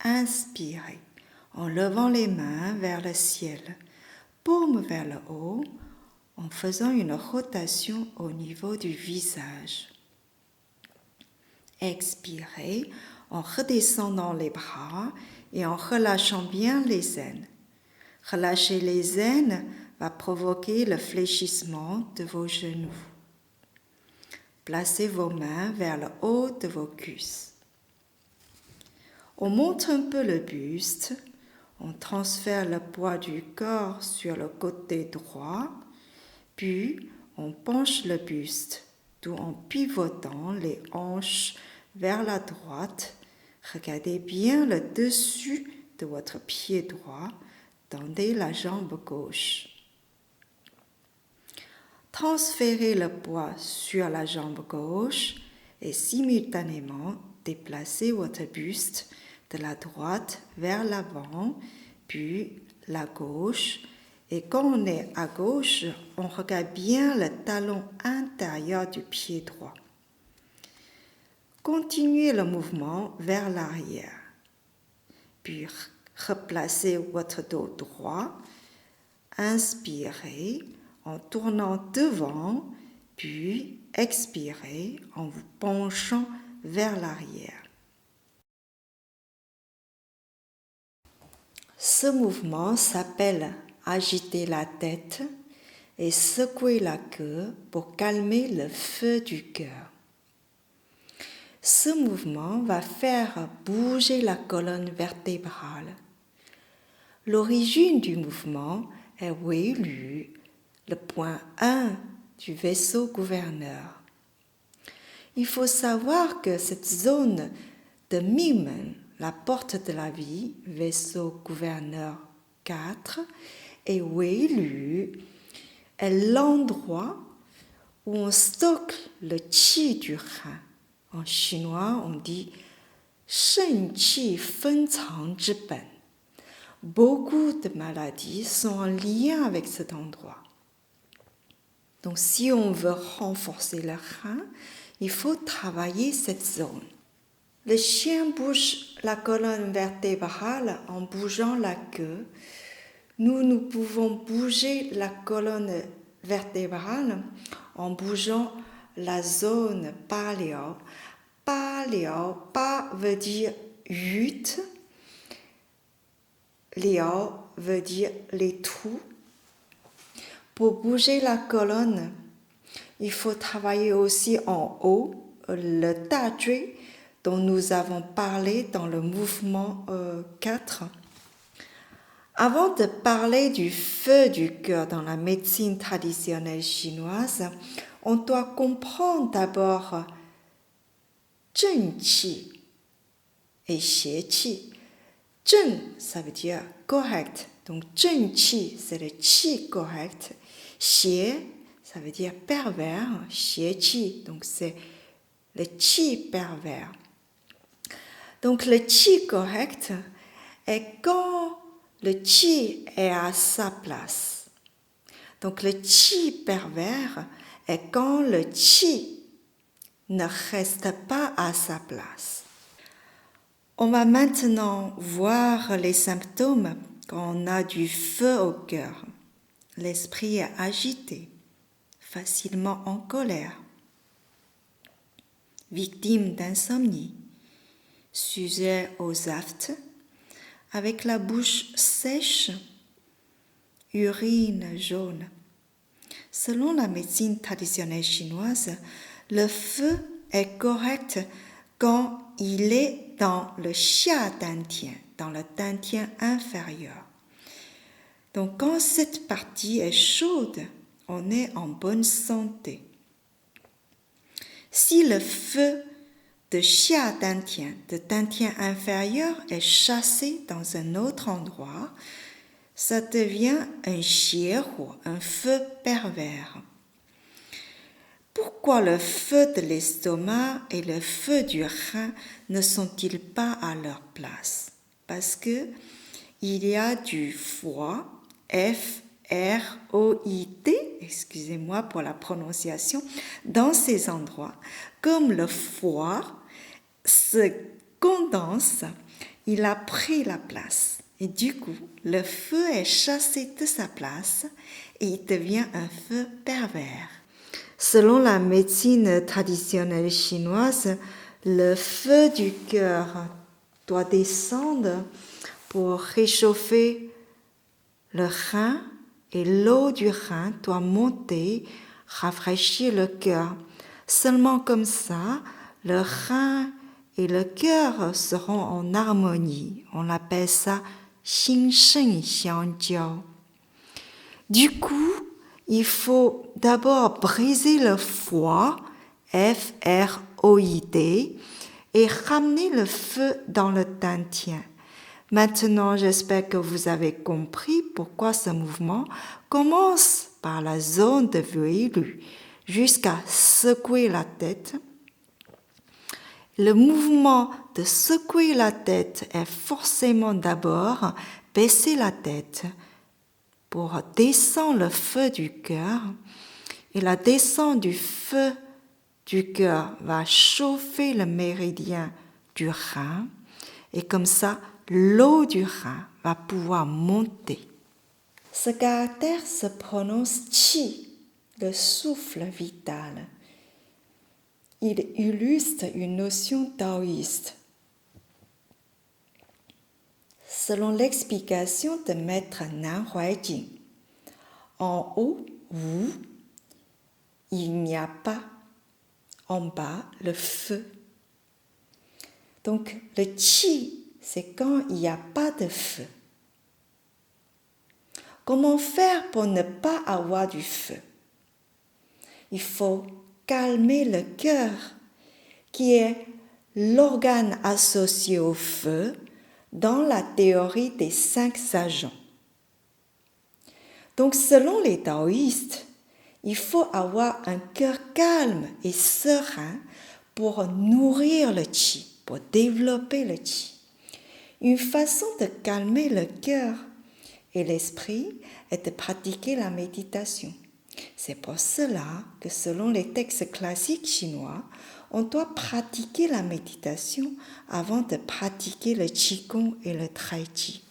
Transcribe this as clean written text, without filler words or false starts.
Inspirez en levant les mains vers le ciel, paume vers le haut, en faisant une rotation au niveau du visage. Expirez en redescendant les bras et en relâchant bien les aines. Relâcher les aines va provoquer le fléchissement de vos genoux. Placez vos mains vers le haut de vos cuisses. On monte un peu le buste, on transfère le poids du corps sur le côté droit, puis on penche le buste, tout en pivotant les hanches vers la droite. Regardez bien le dessus de votre pied droit, tendez la jambe gauche. Transférez le poids sur la jambe gauche et simultanément déplacez votre buste de la droite vers l'avant, puis la gauche. Et quand on est à gauche, on regarde bien le talon intérieur du pied droit. Continuez le mouvement vers l'arrière, puis replacez votre dos droit. Inspirez en tournant devant, puis expirez en vous penchant vers l'arrière. Ce mouvement s'appelle agiter la tête et secouer la queue pour calmer le feu du cœur. Ce mouvement va faire bouger la colonne vertébrale. L'origine du mouvement est Wei Lu, le point 1 du vaisseau gouverneur. Il faut savoir que cette zone de Mimen, la porte de la vie, vaisseau gouverneur 4, et Wei Lu est l'endroit où on stocke le qi du rein. En chinois, on dit « shen qi fen cang zhi ben ». Beaucoup de maladies sont en lien avec cet endroit. Donc, si on veut renforcer le rein, il faut travailler cette zone. Le chien bouge la colonne vertébrale en bougeant la queue. Nous pouvons bouger la colonne vertébrale en bougeant la zone paléo. Paléo, pa veut dire 8. Léo veut dire les trous. Pour bouger la colonne, il faut travailler aussi en haut le ta zhui dont nous avons parlé dans le mouvement 4. Avant de parler du feu du cœur dans la médecine traditionnelle chinoise, on doit comprendre d'abord zhen qi et xie qi. Zhen, ça veut dire correct. Donc, zhen qi, c'est le qi correct. Xie, ça veut dire pervers. Xie qi, donc c'est le qi pervers. Donc, le qi correct est quand le qi est à sa place. Donc, le qi pervers est quand le qi ne reste pas à sa place. On va maintenant voir les symptômes quand on a du feu au cœur. L'esprit est agité, facilement en colère, victime d'insomnie, sujet aux aftes, avec la bouche sèche, urine jaune. Selon la médecine traditionnelle chinoise, le feu est correct quand il est dans le xia dantian, dans le dantian inférieur. Donc, quand cette partie est chaude, on est en bonne santé. Si le feu de xia dantian, de dantian inférieur, est chassé dans un autre endroit, ça devient un xie huo, un feu pervers. Pourquoi le feu de l'estomac et le feu du rein ne sont-ils pas à leur place? Parce que il y a du foie, F-R-O-I-T, excusez-moi pour la prononciation, dans ces endroits, comme le foie se condense il a pris la place. Et du coup, le feu est chassé de sa place et il devient un feu pervers. Selon la médecine traditionnelle chinoise, le feu du cœur doit descendre pour réchauffer le rein et l'eau du rein doit monter, rafraîchir le cœur. Seulement comme ça, le rein et le cœur seront en harmonie. On appelle ça Xin Shen Xiangjiao. Du coup, il faut d'abord briser le foie, F-R-O-I-D, et ramener le feu dans le dantien. Maintenant, j'espère que vous avez compris pourquoi ce mouvement commence par la zone de Veuillus jusqu'à secouer la tête. Le mouvement de secouer la tête est forcément d'abord baisser la tête pour descendre le feu du cœur. Et la descente du feu du cœur va chauffer le méridien du rein. Et comme ça, l'eau du rein va pouvoir monter. Ce caractère se prononce qi, le souffle vital. Il illustre une notion taoïste. Selon l'explication de maître Nan Huaijing, en haut, Wu, il n'y a pas, en bas, le feu. Donc, le qi, c'est quand il n'y a pas de feu. Comment faire pour ne pas avoir du feu? Il faut calmer le cœur, qui est l'organe associé au feu dans la théorie des 5 agents. Donc, selon les taoïstes, il faut avoir un cœur calme et serein pour nourrir le qi, pour développer le qi. Une façon de calmer le cœur et l'esprit est de pratiquer la méditation. C'est pour cela que selon les textes classiques chinois, on doit pratiquer la méditation avant de pratiquer le qigong et le tai chi.